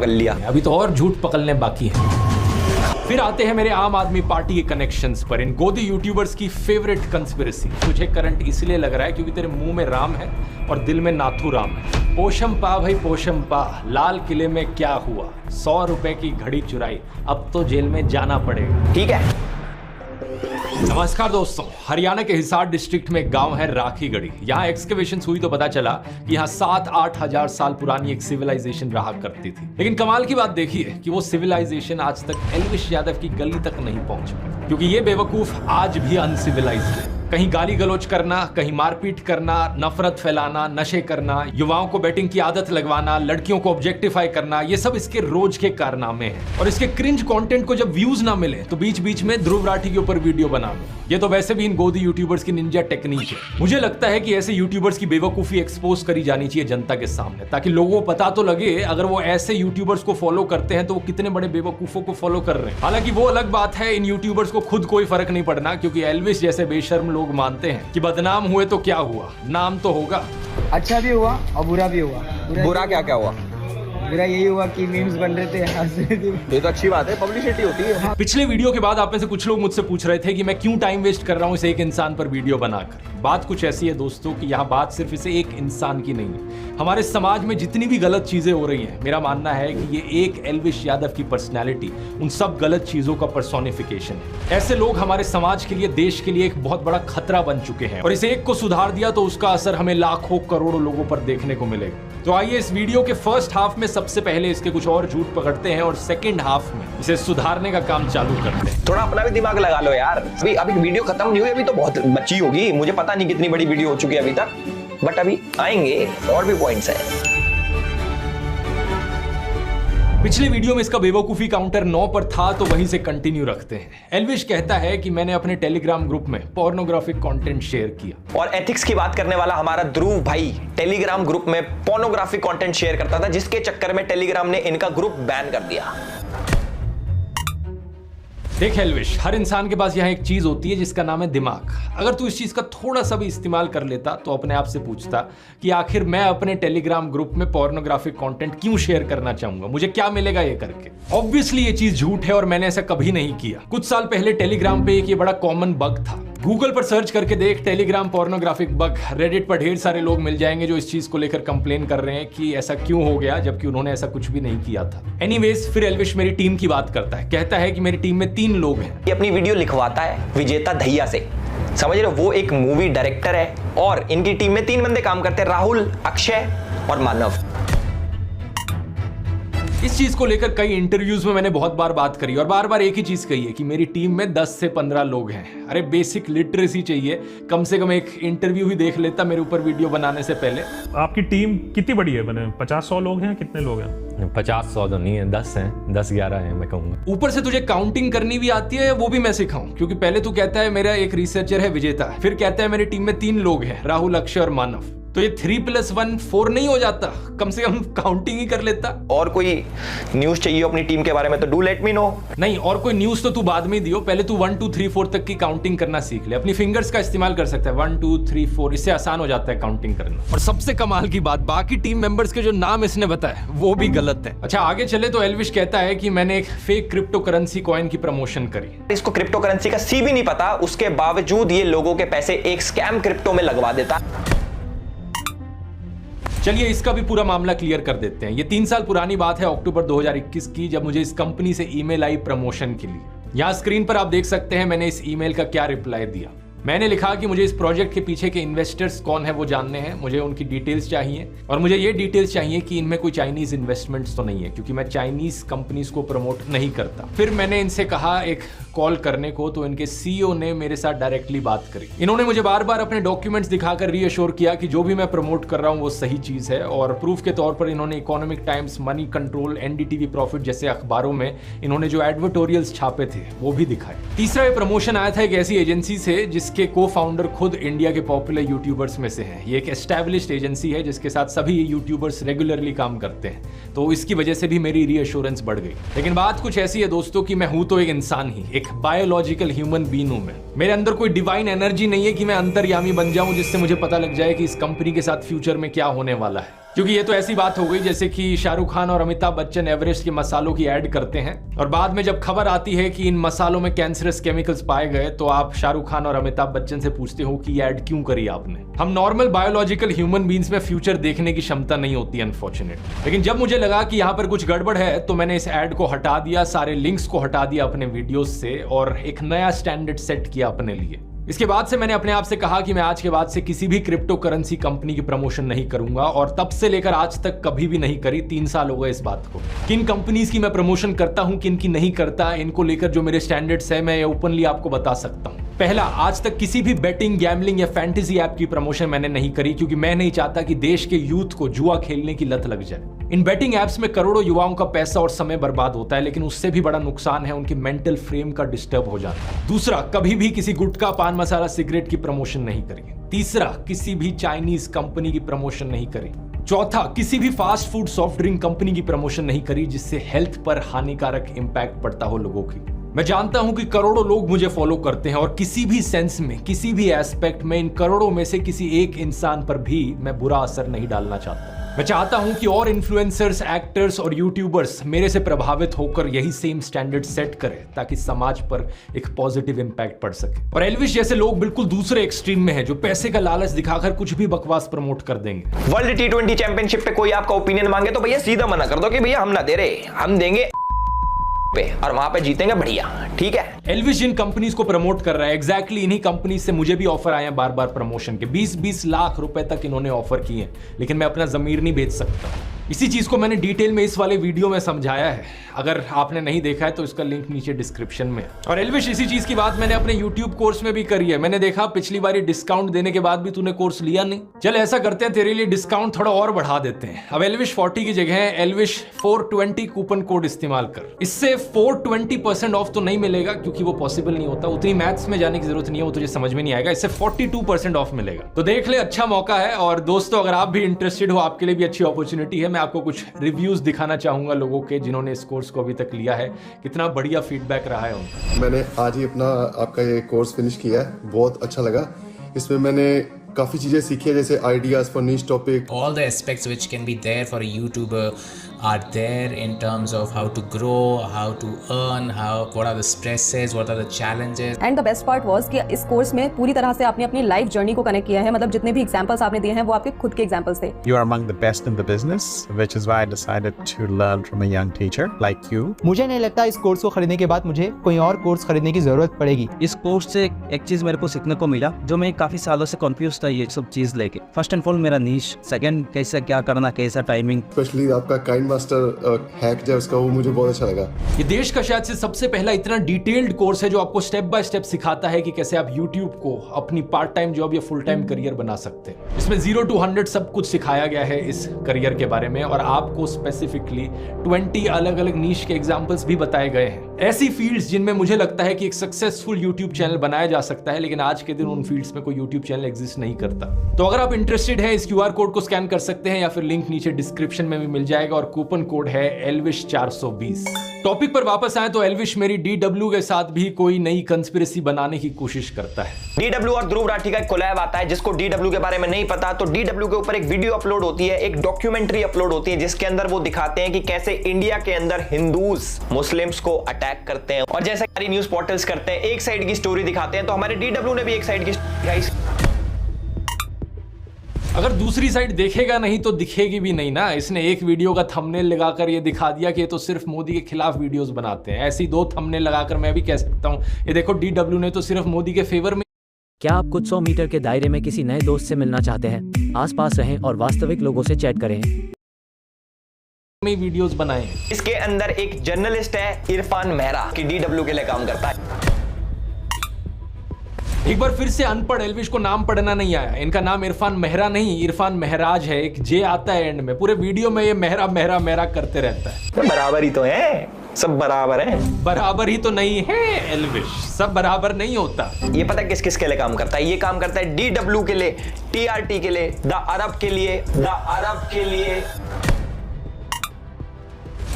पकड़ लिया। अभी तो और झूठ पकड़ने बाकी है। फिर आते हैं मेरे आम आदमी पार्टी के कनेक्शंस पर। इन गोदी यूट्यूबर्स की फेवरेट कंस्पिरेसी। तुझे करंट इसलिए लग रहा है क्योंकि तेरे मुंह में राम है और दिल में नाथू राम है। पोशम पा भाई पोशम पा, लाल किले में क्या हुआ, 100 रुपए की घड़ी चुराई, अब तो जेल में जाना पड़ेगा। ठीक है। नमस्कार दोस्तों, हरियाणा के हिसार डिस्ट्रिक्ट में एक गांव है राखीगढ़ी। यहाँ एक्सकवेशन हुई तो पता चला कि यहाँ 7-8 हजार साल पुरानी एक सिविलाइजेशन रहा करती थी। लेकिन कमाल की बात देखिए कि वो सिविलाइजेशन आज तक एल्विश यादव की गली तक नहीं पहुंच पाई, क्योंकि ये बेवकूफ आज भी अनसिविलाइज्ड है। कहीं गाली गलौज करना, कहीं मारपीट करना, नफरत फैलाना, नशे करना, युवाओं को बैटिंग की आदत लगवाना, लड़कियों को ऑब्जेक्टिफाई करना, ये सब इसके रोज के कारनामे हैं। और इसके क्रिंज कंटेंट को जब व्यूज ना मिले तो बीच बीच में ध्रुव राठी के ऊपर वीडियो बना लो। ये तो वैसे भी इन गोदी यूट्यूबर्स की निंजा टेक्निक है। मुझे लगता है कि ऐसे यूट्यूबर्स की बेवकूफी एक्सपोज करी जानी चाहिए जनता के सामने, ताकि लोगों को पता तो लगे अगर वो ऐसे यूट्यूबर्स को फॉलो करते हैं तो वो कितने बड़े बेवकूफों को फॉलो कर रहे हैं। हालांकि वो अलग बात है, इन यूट्यूबर्स को खुद कोई फर्क नहीं पड़ना, क्योंकि एल्विश जैसे बेशर्म लोग मानते हैं कि बदनाम हुए तो क्या हुआ, नाम तो होगा। अच्छा भी हुआ और बुरा भी हुआ। बुरा क्या क्या हुआ? बुरा यही हुआ कि मीम्स बन रहे थे, हंस रहे थे। ये तो अच्छी बात है, पब्लिसिटी होती है। पिछले वीडियो के बाद आप में से कुछ लोग मुझसे पूछ रहे थे कि मैं क्यों टाइम वेस्ट कर रहा हूं इस एक इंसान पर वीडियो बनाकर। बात कुछ ऐसी है दोस्तों कि यहाँ बात सिर्फ इसे एक इंसान की नहीं है। हमारे समाज में जितनी भी गलत चीजें हो रही हैं, मेरा मानना है कि ये एक एल्विश यादव की पर्सनैलिटी उन सब गलत चीजों का पर्सोनिफिकेशन है। ऐसे लोग हमारे समाज के लिए, देश के लिए एक बहुत बड़ा खतरा बन चुके हैं, और इसे एक को सुधार दिया तो उसका असर हमें लाखों करोड़ों लोगों पर देखने को मिलेगा। तो आइए इस वीडियो के फर्स्ट हाफ में सबसे पहले इसके कुछ और झूठ पकड़ते हैं और सेकंड हाफ में इसे सुधारने का काम चालू करते हैं। थोड़ा अपना भी दिमाग लगा लो यार। अभी वीडियो खत्म नहीं हुई, अभी तो बहुत बची होगी। मुझे पता नहीं कितनी बड़ी वीडियो हो चुकी है अभी तक, बट अभी आएंगे और भी पॉइंट्स हैं। पिछले वीडियो में इसका बेवकूफी काउंटर 9 पर था, तो वहीं से कंटिन्यू रखते हैं। एल्विश कहता है कि मैंने अपने टेलीग्राम ग्रुप में पोर्नोग्राफिक कंटेंट शेयर किया। और एथिक्स की बात करने वाला हमारा ध्रुव भाई टेलीग्राम ग्रुप में पोर्नोग्राफिक कंटेंट शेयर करता था, जिसके चक्कर में टेलीग्राम ने इनका ग्रुप बैन कर दिया। देख एल्विश, हर इंसान के पास यहाँ एक चीज होती है जिसका नाम है दिमाग। अगर तू इस चीज का थोड़ा सा भी इस्तेमाल कर लेता तो अपने आप से पूछता कि आखिर मैं अपने टेलीग्राम ग्रुप में पोर्नोग्राफिक कंटेंट क्यों शेयर करना चाहूंगा, मुझे क्या मिलेगा ये करके। ऑब्वियसली ये चीज झूठ है और मैंने ऐसा कभी नहीं किया। कुछ साल पहले टेलीग्राम पे एक ये बड़ा कॉमन बग था। गूगल पर सर्च करके देख टेलीग्राम पोर्नोग्राफिक बग, रेडिट पर ढेर सारे लोग मिल जाएंगे जो इस चीज को लेकर कंप्लेन कर रहे हैं कि ऐसा क्यों हो गया, जबकि उन्होंने ऐसा कुछ भी नहीं किया था। एनीवेज, फिर एल्विश मेरी टीम की बात करता है। कहता है कि मेरी टीम में 3 लोग हैं। ये अपनी वीडियो लिखवाता है विजेता दहिया से, समझ रहे हो? वो एक मूवी डायरेक्टर है और इनकी टीम में 3 बंदे काम करते हैं, राहुल, अक्षय और मानव। इस चीज को लेकर कई इंटरव्यूज में मैंने बहुत बार बात करी और बार बार एक ही चीज कही है कि मेरी टीम में 10 से 15 लोग हैं। अरे बेसिक लिटरेसी चाहिए, कम से कम एक इंटरव्यू ही देख लेता मेरे ऊपर वीडियो बनाने से पहले। आपकी टीम कितनी बड़ी है? बने 50-100 लोग हैं? कितने लोग हैं? 50-100 तो नहीं है, 10 हैं, 10-11 हैं मैं कहूँगा। ऊपर से तुझे काउंटिंग करनी भी आती है, वो भी मैं सिखाऊं, क्योंकि पहले तू कहता है मेरा एक रिसर्चर है विजेता, फिर कहता है मेरी टीम में 3 लोग हैं, राहुल, अक्षय और मानव। तो ये 3+1 4 नहीं हो जाता? कम से कम काउंटिंग ही कर लेता। और कोई न्यूज चाहिए अपनी टीम के बारे में तो डू लेट मी नो। नहीं, और कोई न्यूज तो तू बाद में दियो, पहले तू 1 2 3 4 तक की काउंटिंग करना सीख ले। अपनी फिंगर्स का इस्तेमाल कर सकता है, 1 2 3 4, इससे आसान हो जाता है काउंटिंग करना। और सबसे कमाल की बात, बाकी टीम मेंबर्स के जो नाम इसने बताया वो भी गलत है। अच्छा, आगे चले तो एल्विश कहता है कि मैंने एक फेक क्रिप्टो करेंसी कॉइन की प्रमोशन करी। इसको क्रिप्टो करेंसी का सी भी नहीं पता, उसके बावजूद ये लोगों के पैसे एक स्कैम क्रिप्टो में लगवा देता। चलिए इसका भी पूरा मामला क्लियर कर देते हैं। ये 3 साल पुरानी बात है, अक्टूबर 2021 की, जब मुझे इस कंपनी से ईमेल आई प्रमोशन के लिए। यहाँ स्क्रीन पर आप देख सकते हैं मैंने इस ईमेल का क्या रिप्लाई दिया। मैंने लिखा कि मुझे इस प्रोजेक्ट के पीछे के इन्वेस्टर्स कौन है वो जानने हैं, मुझे उनकी डिटेल्स चाहिए, और मुझे ये डिटेल्स चाहिए कि इनमें कोई चाइनीज इन्वेस्टमेंट्स तो नहीं है, क्योंकि मैं चाइनीज कंपनीज को प्रमोट नहीं करता। फिर मैंने इनसे कहा एक कॉल करने को, तो इनके सीईओ ने मेरे साथ डायरेक्टली बात करी। इन्होंने मुझे बार बार अपने डॉक्यूमेंट्स दिखाकर रीअश्योर किया कि जो भी मैं प्रमोट कर रहा हूँ वो सही चीज है, और प्रूफ के तौर पर इन्होंने economic times, money control, NDTV profit जैसे अखबारों में इन्होंने जो एडवर्टोरियल्स छापे थे वो भी दिखाए। तीसरा ये प्रमोशन आया था एक ऐसी एजेंसी से जिसके को फाउंडर खुद इंडिया के पॉपुलर यूट्यूबर्स में से हैं। ये एक एस्टैब्लिश्ड एजेंसी है जिसके साथ सभी यूट्यूबर्स रेगुलरली काम करते हैं, तो इसकी वजह से भी मेरी रीअश्योरेंस बढ़ गई। लेकिन बात कुछ ऐसी है दोस्तों कि मैं हूं तो एक इंसान ही, एक बायोलॉजिकल ह्यूमन बीइंग हूं मैं। मेरे अंदर कोई डिवाइन एनर्जी नहीं है कि मैं अंतर्यामी बन जाऊं जिससे मुझे पता लग जाए कि इस कंपनी के साथ फ्यूचर में क्या होने वाला है। क्योंकि ये तो ऐसी बात हो गई जैसे कि शाहरुख खान और अमिताभ बच्चन एवरेस्ट के मसालों की ऐड करते हैं और बाद में जब खबर आती है कि इन मसालों में कैंसरस केमिकल्स पाए गए तो आप शाहरुख खान और अमिताभ बच्चन से पूछते हो कि ये ऐड क्यों करी आपने। हम नॉर्मल बायोलॉजिकल ह्यूमन बीइंग्स में फ्यूचर देखने की क्षमता नहीं होती अनफॉर्चुनेट। लेकिन जब मुझे लगा कि यहाँ पर कुछ गड़बड़ है तो मैंने इस ऐड को हटा दिया, सारे लिंक्स को हटा दिया अपने वीडियोस से और एक नया स्टैंडर्ड सेट किया अपने लिए। इसके बाद से मैंने अपने आप से कहा कि मैं आज के बाद से किसी भी क्रिप्टो करेंसी कंपनी की प्रमोशन नहीं करूंगा और तब से लेकर आज तक कभी भी नहीं करी। 3 साल हो गए इस बात को। किन कंपनीज की मैं प्रमोशन करता हूं, किन की नहीं करता, इनको लेकर जो मेरे स्टैंडर्ड्स है मैं ये ओपनली आपको बता सकता हूं। पहला, आज तक किसी भी बेटिंग, गैम्बलिंग या फैंटेसी ऐप की प्रमोशन मैंने नहीं करी क्योंकि मैं नहीं चाहता कि देश के यूथ को जुआ खेलने की लत लग जाए। इन बेटिंग ऐप्स में करोड़ों युवाओं का पैसा और समय बर्बाद होता है, लेकिन उससे भी बड़ा नुकसान है उनके मेंटल फ्रेम का डिस्टर्ब हो जाता है। दूसरा, कभी भी किसी गुटखा, पान मसाला, सिगरेट की प्रमोशन नहीं करी। तीसरा, किसी भी चाइनीज कंपनी की प्रमोशन नहीं करी। चौथा, किसी भी fast food, soft drink company की प्रमोशन नहीं करी जिससे हेल्थ पर हानिकारक इंपैक्ट पड़ता हो लोगों की। मैं जानता हूं कि करोड़ों लोग मुझे फॉलो करते हैं और किसी भी सेंस में, किसी भी एस्पेक्ट में इन करोड़ों में से किसी एक इंसान पर भी मैं बुरा असर नहीं डालना चाहता। मैं चाहता हूं कि और इन्फ्लुएंसर्स, एक्टर्स और यूट्यूबर्स मेरे से प्रभावित होकर यही सेम स्टैंडर्ड सेट करें ताकि समाज पर एक पॉजिटिव इंपैक्ट पड़ सके। और एल्विश जैसे लोग बिल्कुल दूसरे एक्सट्रीम में हैं जो पैसे का लालच दिखाकर कुछ भी बकवास प्रमोट कर देंगे। वर्ल्ड T20 चैंपियनशिप पे कोई आपका ओपिनियन मांगे तो भैया सीधा मना कर दो कि भैया हम ना दे रहे, हम देंगे पे और वहां पे जीतेंगे बढ़िया, ठीक है। एल्विश जिन कंपनीज को प्रमोट कर रहा है एग्जैक्टली इन्हीं कंपनीज से मुझे भी ऑफर आए हैं बार बार प्रमोशन के। 20-20 लाख रुपए तक इन्होंने ऑफर किए, लेकिन मैं अपना जमीर नहीं बेच सकता। इसी चीज को मैंने डिटेल में इस वाले वीडियो में समझाया है। अगर आपने नहीं देखा है तो इसका लिंक नीचे डिस्क्रिप्शन में है। और एल्विश, इसी चीज की बात मैंने अपने YouTube कोर्स में भी करी है। मैंने देखा पिछली बार डिस्काउंट देने के बाद भी तूने कोर्स लिया नहीं। चल ऐसा करते हैं, तेरे लिए डिस्काउंट थोड़ा और बढ़ा देते हैं। अब एल्विश 40 की जगह एल्विश 420 कूपन कोड इस्तेमाल कर। इससे 420% ऑफ तो नहीं मिलेगा क्योंकि वो पॉसिबल नहीं होता, उतनी मैथ्स में जाने की जरूरत नहीं है, वो तुझे समझ में नहीं आएगा। इससे 42% ऑफ मिलेगा। तो देख ले, अच्छा मौका है। और दोस्तों, अगर आप भी इंटरेस्टेड हो, आपके लिए भी अच्छी अपॉर्चुनिटी है। मैं आपको कुछ रिव्यूज दिखाना चाहूंगा लोगों के जिन्होंने इस कोर्स को अभी तक लिया है, कितना बढ़िया फीडबैक रहा है उनका। मैंने आज ही अपना आपका ये कोर्स फिनिश किया है, बहुत अच्छा लगा। इसमें मैंने काफ़ी चीज़ें सीखी है, जैसे ideas for niche topic. All the aspects which can be there for a YouTuber are there in terms of how to grow, how to earn, what are the stresses, what are the challenges. And the best part was कि इस course में पूरी तरह से आपने अपनी life journey को connect किया है। मतलब जितने भी एग्जांपल्स आपने दिए हैं वो आपके खुद के एग्जांपल्स थे। You are among the best in the business, which is why I decided to learn from a young teacher like you. मुझे नहीं लगता इस कोर्स को खरीदने के बाद मुझे कोई और कोर्स खरीदने की जरूरत पड़ेगी। इस कोर्स से एक चीज मेरे को सीखने को मिला जो मैं काफी सालों से कंफ्यूज था ये सब चीज लेके। फर्स्ट एंड फॉरमोस्ट मेरा नीश, सेकंड कैसे क्या करना, कैसा टाइमिंग। स्पेशली आपका काइंड मास्टर हैक जो है उसका, वो मुझे बहुत अच्छा लगा। ये देश का शायद से सबसे पहला इतना डिटेल्ड कोर्स है जो आपको स्टेप बाय स्टेप सिखाता है कि कैसे आप YouTube को अपनी पार्ट टाइम जॉब या फुल टाइम करियर बना सकते हैं। इसमें 0 to 100 सब कुछ सिखाया गया है इस करियर के बारे में और आपको स्पेसिफिकली 20 अलग अलग नीश के एग्जांपल्स भी बताए गए हैं। ऐसी फील्ड्स जिनमें मुझे लगता है कि एक सक्सेसफुल YouTube चैनल बनाया जा सकता है, लेकिन आज के दिन उन फील्ड्स में कोई YouTube चैनल एग्जिस्ट नहीं करता। तो अगर आप इंटरेस्टेड हैं, इस QR कोड को स्कैन कर सकते हैं या फिर लिंक नीचे डिस्क्रिप्शन में भी मिल जाएगा और कूपन कोड है एल्विश 420। टॉपिक पर वापस आए तो एल्विश मेरी DW के साथ भी कोई नई कंस्पिरेसी बनाने की कोशिश करता है। DW और ध्रुव राठी का एक कोलैब आता है। जिसको DW के बारे में नहीं पता तो DW के ऊपर एक वीडियो अपलोड होती है, एक डॉक्यूमेंट्री अपलोड होती है जिसके अंदर वो दिखाते हैं कि कैसे इंडिया के अंदर हिंदूज मुस्लिम्स को अटैक करते हैं। और जैसे सारी न्यूज पोर्टल्स करते हैं, एक साइड की स्टोरी दिखाते हैं, तो हमारे DW ने भी एक साइड की दिखाई। अगर दूसरी साइड देखेगा नहीं तो दिखेगी भी नहीं ना। इसने एक वीडियो का थंबनेल लगाकर ये दिखा दिया कि ये तो सिर्फ मोदी के खिलाफ वीडियोस बनाते हैं। ऐसी 2 थंबनेल लगाकर मैं भी कह सकता हूँ ये देखो DW ने तो सिर्फ मोदी के फेवर में। क्या आप कुछ 100 मीटर के दायरे में किसी नए दोस्त से मिलना चाहते हैं? आसपास रहें और वास्तविक लोगों से चैट करें। वीडियोस बनाए हैं। इसके अंदर एक जर्नलिस्ट है इरफान मेहरा कि DW के लिए काम करता है। एक बार फिर से अनपढ़ एल्विश को नाम पढ़ना नहीं आया। इनका नाम इरफान मेहरा नहीं, इरफान महराज है। एक जे आता है एंड में। पूरे वीडियो में ये मेहरा मेहरा मेहरा करते रहता है। बराबर ही तो है, सब बराबर है। बराबर ही तो नहीं है एल्विश, सब बराबर नहीं होता। ये पता है किस किस के लिए काम करता है? ये काम करता है DW के लिए, TRT के लिए, द अरब के लिए, द अरब के लिए।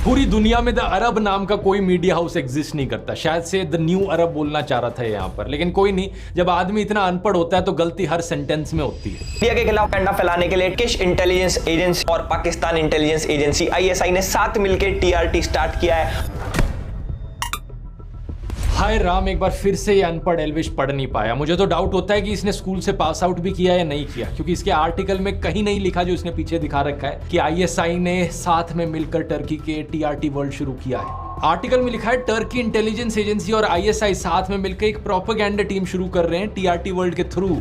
पूरी दुनिया में द अरब नाम का कोई मीडिया हाउस एग्जिस्ट नहीं करता। शायद से द न्यू अरब बोलना चाह रहा था यहाँ पर, लेकिन कोई नहीं। जब आदमी इतना अनपढ़ होता है तो गलती हर सेंटेंस में होती है। इंडिया के खिलाफ कंडा फैलाने के लिए टर्किश इंटेलिजेंस एजेंसी और पाकिस्तान इंटेलिजेंस एजेंसी ISI ने साथ मिलकर TRT स्टार्ट किया है। हाय राम, एक बार फिर से ये अनपढ़ एल्विश पढ़ नहीं पाया। मुझे तो डाउट होता है कि इसने स्कूल से पास आउट भी किया या नहीं किया, क्योंकि इसके आर्टिकल में कहीं नहीं लिखा जो इसने पीछे दिखा रखा है कि ISI ने साथ में मिलकर टर्की के TRT वर्ल्ड शुरू किया है। आर्टिकल में लिखा है टर्की इंटेलिजेंस एजेंसी और ISI साथ में मिलकर एक प्रोपेगेंडा टीम शुरू कर रहे हैं TRT वर्ल्ड के थ्रू।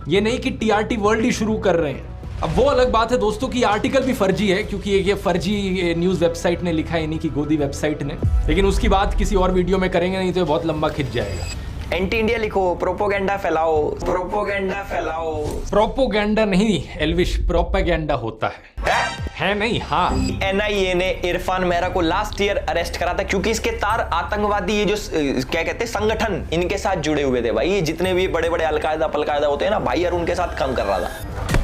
ये नहीं कि TRT वर्ल्ड ही शुरू कर रहे हैं। अब वो अलग बात है दोस्तों कि आर्टिकल भी फर्जी है, क्योंकि ये फर्जी न्यूज वेबसाइट ने लिखा है, इन्हीं की गोदी वेबसाइट ने। लेकिन उसकी बात किसी और वीडियो में करेंगे, नहीं तो बहुत लंबा खिंच जाएगा। एंटी इंडिया लिखो, प्रोपोगेंडा फैलाओ, प्रोपोगेंडा फैलाओ। प्रोपोगेंडा नहीं एल्विश, प्रोपेगेंडा होता है नहीं। हाँ, NIA ने इरफान मेहरा को लास्ट ईयर अरेस्ट करा था, क्योंकि इसके तार आतंकवादी ये जो क्या कहते हैं संगठन, इनके साथ जुड़े हुए थे भाई। ये जितने भी बड़े बड़े अलकायदा पलकायदा होते हैं ना भाई, यार उनके साथ काम कर रहा था।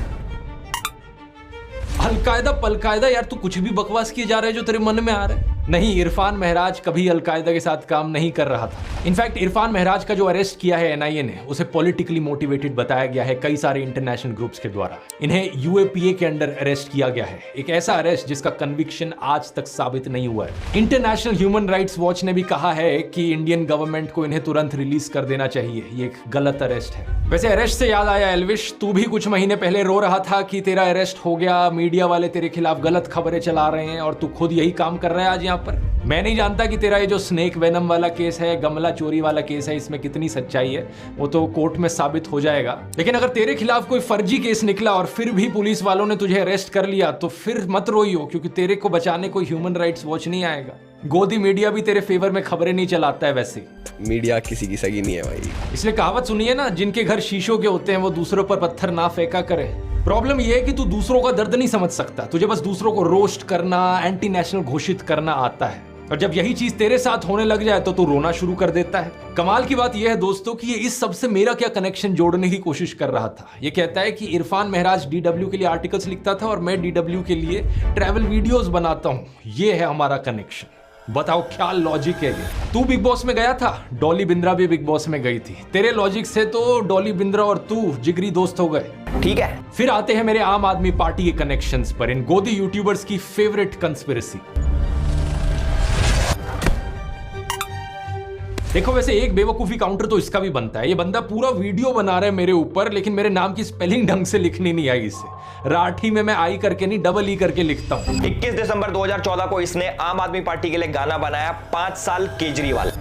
अलकायदा पलकायदा यार, तू कुछ भी बकवास किए जा रहा है जो तेरे मन में आ रहा है। नहीं, इरफान महराज कभी अलकायदा के साथ काम नहीं कर रहा था। इनफैक्ट इरफान महराज का जो अरेस्ट किया है NIA ने, उसे पॉलिटिकली मोटिवेटेड बताया गया है कई सारे इंटरनेशनल ग्रुप्स के द्वारा। इन्हें UAPA के अंडर अरेस्ट किया गया है, एक ऐसा अरेस्ट जिसका कन्विक्शन आज तक साबित नहीं हुआ है। इंटरनेशनल ह्यूमन राइट्स वॉच ने भी कहा है कि इंडियन गवर्नमेंट को इन्हें तुरंत रिलीज कर देना चाहिए। ये एक गलत अरेस्ट है। वैसे अरेस्ट से याद आया एल्विश, तू भी कुछ महीने पहले रो रहा था कि तेरा अरेस्ट हो गया, मीडिया वाले तेरे खिलाफ गलत खबरें चला रहे हैं, और तू खुद यही काम कर रहा है आज यहाँ पर। मैं नहीं जानता कि तेरा ये जो स्नेक वेनम वाला केस है, गमला चोरी वाला केस है, इसमें कितनी सच्चाई है, वो तो कोर्ट में साबित हो जाएगा। लेकिन अगर तेरे खिलाफ कोई फर्जी केस निकला और फिर भी पुलिस वालों ने तुझे अरेस्ट कर लिया, तो फिर मत रोइयो, क्योंकि तेरे को बचाने कोई ह्यूमन राइट्स वॉच नहीं आएगा। गोदी मीडिया भी तेरे फेवर में खबरें नहीं चलाता है। वैसे मीडिया किसी की सगी नहीं है भाई। इसलिए कहावत सुनिए ना, जिनके घर शीशों के होते हैं वो दूसरों पर पत्थर ना फेंका करे। प्रॉब्लम यह है कि तू दूसरों का दर्द नहीं समझ सकता, तुझे बस दूसरों को रोस्ट करना, एंटी नेशनल घोषित करना आता है। और जब यही चीज तेरे साथ होने लग जाए तो तू रोना शुरू कर देता है। कमाल की बात यह है दोस्तों कि ये इस सब से मेरा क्या कनेक्शन जोड़ने की कोशिश कर रहा था। ये कहता है कि इरफान महराज DW के लिए आर्टिकल्स लिखता था और मैं DW के लिए ट्रैवल वीडियोस बनाता हूं। ये है हमारा कनेक्शन। बताओ क्या लॉजिक है ये। तू बिग बॉस में गया था, डॉली बिंद्रा भी बिग बॉस में गई थी। तेरे लॉजिक से तो डॉली बिंद्रा और तू जिगरी दोस्त हो गए। ठीक है, फिर आते हैं मेरे आम आदमी पार्टी के कनेक्शंस पर, इन गोदी यूट्यूबर्स की फेवरेट कंस्पिरेसी। देखो वैसे एक बेवकूफी काउंटर तो इसका भी बनता है। ये बंदा पूरा वीडियो बना रहा है मेरे ऊपर, लेकिन मेरे नाम की स्पेलिंग ढंग से लिखनी नहीं आई इसे। राठी में मैं आई करके नहीं, डबल ई करके लिखता हूं। 21 दिसंबर 2014 को इसने आम आदमी पार्टी के लिए गाना बनाया 5 साल केजरीवाल।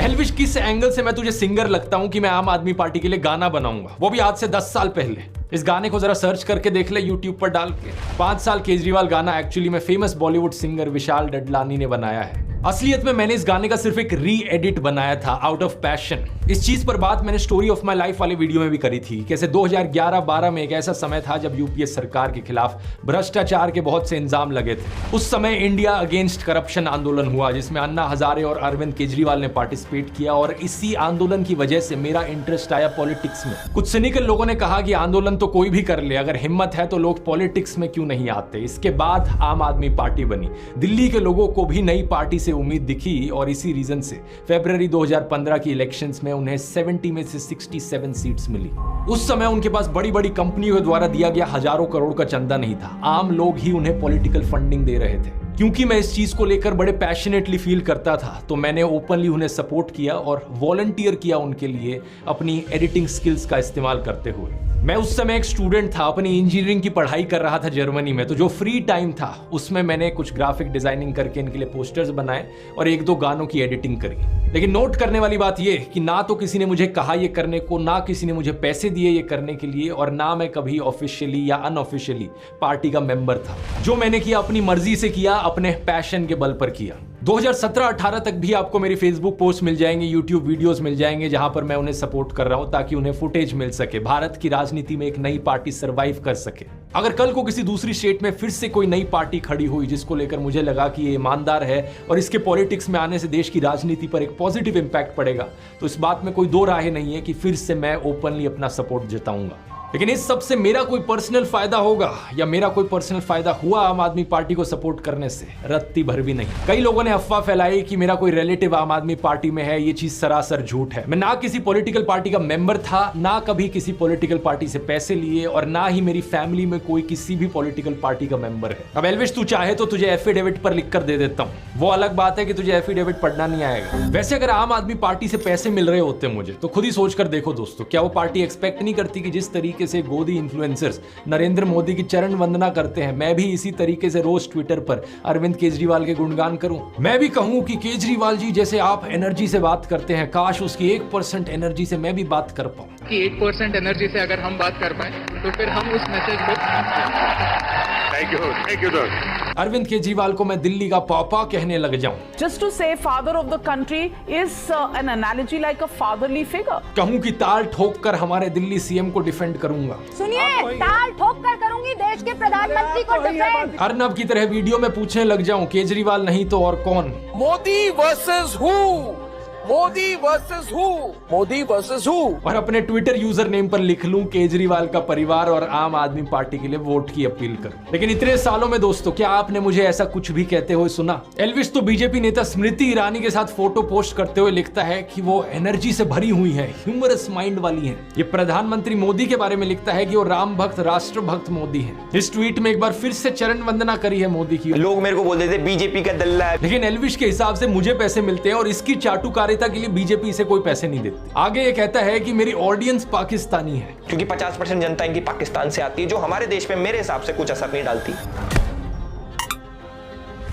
एल्विश, किस एंगल से मैं तुझे सिंगर लगता हूं कि मैं आम आदमी पार्टी के लिए गाना बनाऊंगा, वो भी आज से 10 साल पहले। इस गाने को जरा सर्च करके देख ले यूट्यूब पर डाल के। 5 साल केजरीवाल गाना एक्चुअली में फेमस बॉलीवुड सिंगर विशाल डडलानी ने बनाया है। असलियत में मैंने इस गाने का सिर्फ एक री एडिट बनाया था आउट ऑफ पैशन। इस चीज पर बात मैंने स्टोरी ऑफ माई लाइफ वाले वीडियो में भी करी थी। कैसे 2011-12 में एक ऐसा समय था जब यूपीए सरकार के खिलाफ भ्रष्टाचार के बहुत से इल्जाम लगे थे। उस समय इंडिया अगेंस्ट करप्शन आंदोलन हुआ, जिसमें अन्ना हजारे और अरविंद केजरीवाल ने पार्टिसिपेट किया, और इसी आंदोलन की वजह से मेरा इंटरेस्ट आया पॉलिटिक्स में। कुछ सिनिकल लोगों ने कहा कि आंदोलन तो कोई भी कर ले, अगर हिम्मत है तो लोग पॉलिटिक्स में क्यों नहीं आते। इसके बाद आम आदमी पार्टी बनी। दिल्ली के लोगों को भी नई पार्टी से उम्मीद दिखी, और इसी रीजन से फरवरी 2015 की इलेक्शंस में उन्हें 70 में से 67 सीट्स मिली। उस समय उनके पास बड़ी बड़ी कंपनियों द्वारा दिया गया हजारों करोड़ का चंदा नहीं था, आम लोग ही उन्हें पॉलिटिकल फंडिंग दे रहे थे। क्योंकि मैं इस चीज को लेकर बड़े पैशनेटली फील करता था, तो मैंने ओपनली उन्हें सपोर्ट किया और वॉलंटियर किया उनके लिए अपनी एडिटिंग स्किल्स का इस्तेमाल करते हुए। मैं उस समय एक स्टूडेंट था, अपनी इंजीनियरिंग की पढ़ाई कर रहा था जर्मनी में, तो जो फ्री टाइम था उसमें मैंने कुछ ग्राफिक डिजाइनिंग करके इनके लिए पोस्टर्स बनाए और 1-2 गानों की एडिटिंग करी। लेकिन नोट करने वाली बात यह कि ना तो किसी ने मुझे कहा ये करने को, ना किसी ने मुझे पैसे दिए ये करने के लिए, और ना मैं कभी ऑफिशियली या अनऑफिशियली पार्टी का मेंबर था। जो मैंने किया अपनी मर्जी से किया, अपने पैशन के बल पर किया। 2017-18 तक भी आपको मेरी फेसबुक पोस्ट मिल जाएंगे, यूट्यूब वीडियोस मिल जाएंगे, जहां पर मैं उन्हें सपोर्ट कर रहा हूं ताकि उन्हें फुटेज मिल सके, भारत की राजनीति में एक नई पार्टी सरवाइव कर सके। अगर कल को किसी दूसरी स्टेट में फिर से कोई नई पार्टी खड़ी हुई जिसको लेकर मुझे लगा कि ये ईमानदार है और इसके पॉलिटिक्स में आने से देश की राजनीति पर एक पॉजिटिव इंपैक्ट पड़ेगा, तो इस बात में कोई दो राय नहीं है कि फिर से मैं ओपनली अपना सपोर्ट जताऊंगा। लेकिन इस सब से मेरा कोई पर्सनल फायदा होगा या मेरा कोई पर्सनल फायदा हुआ आम आदमी पार्टी को सपोर्ट करने से? रत्ती भर भी नहीं। कई लोगों ने अफवाह फैलाई कि मेरा कोई रिलेटिव आम आदमी पार्टी में है। ये चीज सरासर झूठ है। मैं ना किसी पॉलिटिकल पार्टी का मेंबर था, ना कभी किसी पॉलिटिकल पार्टी से पैसे लिए, और ना ही मेरी फैमिली में कोई किसी भी पॉलिटिकल पार्टी का मेंबर है। अब एल्विश तू चाहे तो तुझे एफिडेविट पर लिख कर दे देता हूँ, वो अलग बात है कि तुझे एफिडेविट पढ़ना नहीं आएगा। वैसे अगर आम आदमी पार्टी से पैसे मिल रहे होते मुझे तो खुद ही सोच कर देखो दोस्तों, क्या वो पार्टी एक्सपेक्ट नहीं करती कि जिस तरीके से गोदी इन्फ्लुएंसर्स नरेंद्र मोदी की चरण वंदना करते हैं, मैं भी इसी तरीके से रोज ट्विटर पर अरविंद केजरीवाल के गुणगान करूं। मैं भी कहूं कि केजरीवाल जी जैसे आप एनर्जी से बात करते हैं, काश उसकी 1% एनर्जी से मैं भी बात कर पाऊं। कि 1% एनर्जी से अगर हम बात कर पाए तो फिर हम उस मैसेज को thank you sir. Arvind Kejriwal को मैं दिल्ली का पापा कहने लग जाऊं। Just to say father of the country is an analogy like a fatherly figure. कहूं कि ताल ठोक कर हमारे दिल्ली सीएम को डिफेंड करूंगा। सुनिए, ताल ठोक कर करूंगी देश के प्रधानमंत्री को डिफेंड। अर्नब की तरह वीडियो में पूछने लग जाऊं, केजरीवाल नहीं तो और कौन? Modi versus who? Modi versus who? Modi versus who? और अपने ट्विटर यूजर नेम पर लिख लूं केजरीवाल का परिवार और आम आदमी पार्टी के लिए वोट की अपील करूं। लेकिन इतने सालों में दोस्तों, क्या आपने मुझे ऐसा कुछ भी कहते हुए सुना? एल्विश तो बीजेपी नेता स्मृति ईरानी के साथ फोटो पोस्ट करते हुए लिखता है कि वो एनर्जी से भरी हुई है, ह्यूमरस माइंड वाली है। ये प्रधानमंत्री मोदी के बारे में लिखता है कि वो राम भक्त राष्ट्र भक्त मोदी है। इस ट्वीट में एक बार फिर से चरण वंदना करी है मोदी की। लोग मेरे को बोल देते बीजेपी का दल्ला है, लेकिन एल्विश के हिसाब से मुझे पैसे मिलते हैं और इसकी चाटुकारिता के लिए बीजेपी इसे कोई पैसे नहीं देती। आगे ये कहता है कि मेरी ऑडियंस पाकिस्तानी है, क्योंकि 50% जनता इनकी पाकिस्तान से आती है, जो हमारे देश में मेरे हिसाब से कुछ असर नहीं डालती।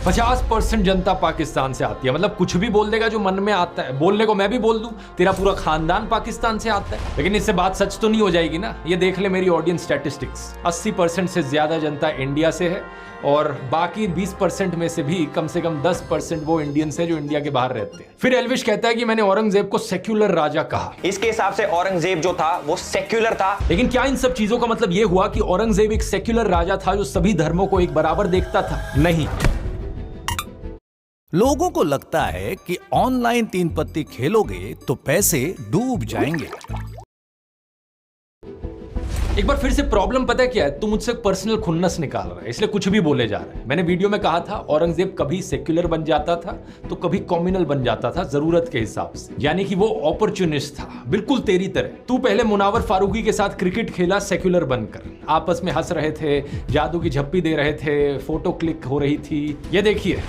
50% जनता पाकिस्तान से आती है, मतलब कुछ भी बोल देगा जो मन में आता है। बोलने को मैं भी बोल दूं, तेरा पूरा खानदान पाकिस्तान से आता है, लेकिन इससे बात सच तो नहीं हो जाएगी ना। ये देख ले मेरी ऑडियंस स्टैटिस्टिक्स, 80% से ज्यादा जनता इंडिया से है और बाकी 20% में से भी कम 10% वो इंडियंस है जो इंडिया के बाहर रहते हैं। फिर एल्विश कहता है कि मैंने औरंगजेब को सेक्युलर राजा कहा। इसके हिसाब से औरंगजेब जो था वो सेक्युलर था। लेकिन क्या इन सब चीजों का मतलब ये हुआ कि औरंगजेब एक सेक्युलर राजा था जो सभी धर्मों को एक बराबर देखता था? नहीं। लोगों को लगता है कि ऑनलाइन 3 पत्ती खेलोगे तो पैसे डूब जाएंगे। एक बार फिर से प्रॉब्लम पता है क्या है? तू मुझसे पर्सनल खुन्नस निकाल रहा है, इसलिए कुछ भी बोले जा रहा है। मैंने वीडियो में कहा था औरंगजेब कभी सेक्युलर बन जाता था तो कभी कम्युनल बन जाता था, जरूरत के हिसाब से, यानी कि वो अपॉर्चुनिस्ट था, बिल्कुल तेरी तरह। तू पहले मुनावर फारूकी के साथ क्रिकेट खेला सेक्युलर बनकर, आपस में हंस रहे थे, जादू की झप्पी दे रहे थे, फोटो क्लिक हो रही थी। ये देखिए,